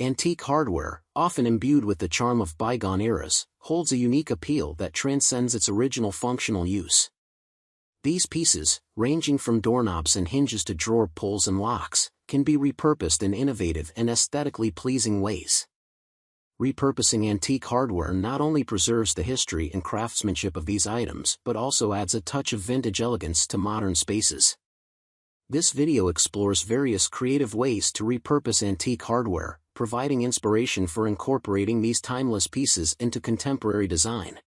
Antique hardware, often imbued with the charm of bygone eras, holds a unique appeal that transcends its original functional use. These pieces, ranging from doorknobs and hinges to drawer pulls and locks, can be repurposed in innovative and aesthetically pleasing ways. Repurposing antique hardware not only preserves the history and craftsmanship of these items but also adds a touch of vintage elegance to modern spaces. This video explores various creative ways to repurpose antique hardware, providing inspiration for incorporating these timeless pieces into contemporary design.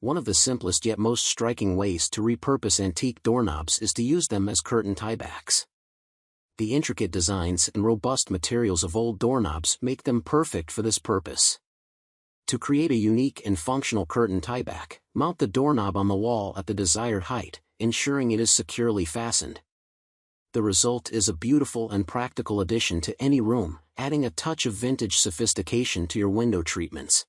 One of the simplest yet most striking ways to repurpose antique doorknobs is to use them as curtain tiebacks. The intricate designs and robust materials of old doorknobs make them perfect for this purpose. To create a unique and functional curtain tieback, mount the doorknob on the wall at the desired height, ensuring it is securely fastened. The result is a beautiful and practical addition to any room, adding a touch of vintage sophistication to your window treatments.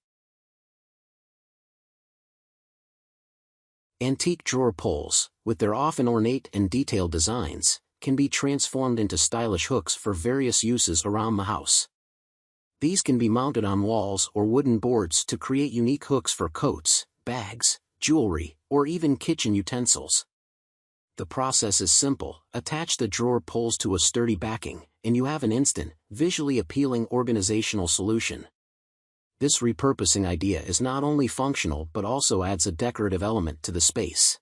Antique drawer pulls, with their often ornate and detailed designs, can be transformed into stylish hooks for various uses around the house. These can be mounted on walls or wooden boards to create unique hooks for coats, bags, jewelry, or even kitchen utensils. The process is simple: attach the drawer pulls to a sturdy backing, and you have an instant, visually appealing organizational solution. This repurposing idea is not only functional but also adds a decorative element to the space.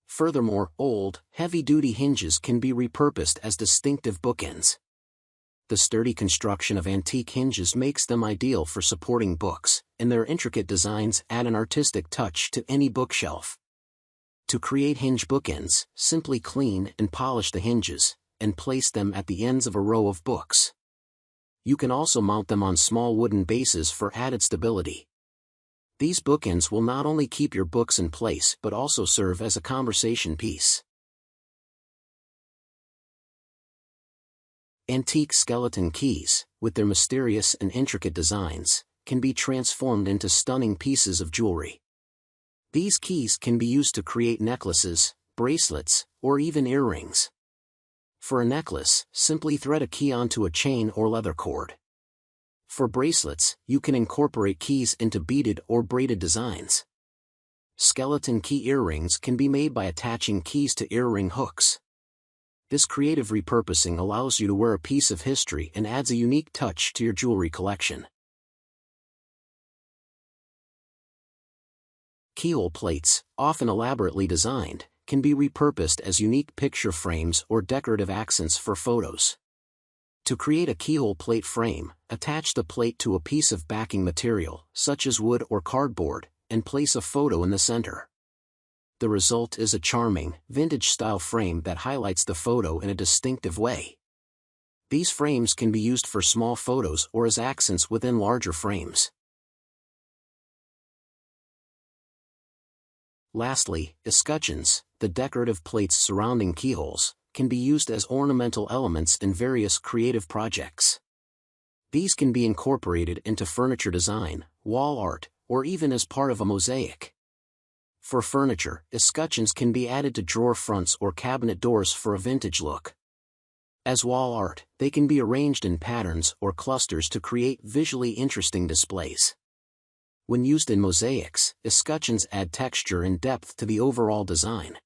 Furthermore, old, heavy-duty hinges can be repurposed as distinctive bookends. The sturdy construction of antique hinges makes them ideal for supporting books, and their intricate designs add an artistic touch to any bookshelf. To create hinge bookends, simply clean and polish the hinges, and place them at the ends of a row of books. You can also mount them on small wooden bases for added stability. These bookends will not only keep your books in place but also serve as a conversation piece. Antique skeleton keys, with their mysterious and intricate designs, can be transformed into stunning pieces of jewelry. These keys can be used to create necklaces, bracelets, or even earrings. For a necklace, simply thread a key onto a chain or leather cord. For bracelets, you can incorporate keys into beaded or braided designs. Skeleton key earrings can be made by attaching keys to earring hooks. This creative repurposing allows you to wear a piece of history and adds a unique touch to your jewelry collection. Keyhole plates, often elaborately designed, can be repurposed as unique picture frames or decorative accents for photos. To create a keyhole plate frame, attach the plate to a piece of backing material, such as wood or cardboard, and place a photo in the center. The result is a charming, vintage-style frame that highlights the photo in a distinctive way. These frames can be used for small photos or as accents within larger frames. Lastly, escutcheons, the decorative plates surrounding keyholes, can be used as ornamental elements in various creative projects. These can be incorporated into furniture design, wall art, or even as part of a mosaic. For furniture, escutcheons can be added to drawer fronts or cabinet doors for a vintage look. As wall art, they can be arranged in patterns or clusters to create visually interesting displays. When used in mosaics, escutcheons add texture and depth to the overall design.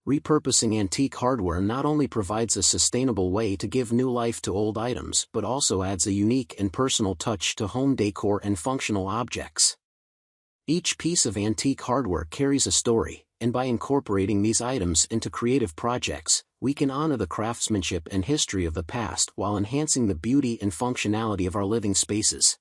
Repurposing antique hardware not only provides a sustainable way to give new life to old items but also adds a unique and personal touch to home decor and functional objects. Each piece of antique hardware carries a story, and by incorporating these items into creative projects, we can honor the craftsmanship and history of the past while enhancing the beauty and functionality of our living spaces.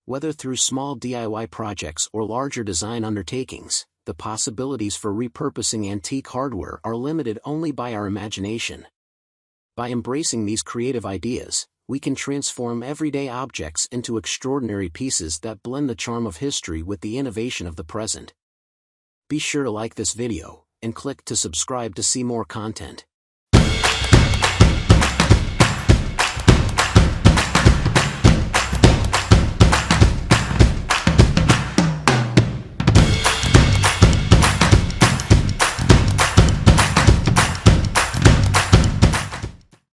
Whether through small DIY projects or larger design undertakings, the possibilities for repurposing antique hardware are limited only by our imagination. By embracing these creative ideas, we can transform everyday objects into extraordinary pieces that blend the charm of history with the innovation of the present. Be sure to like this video, and click to subscribe to see more content.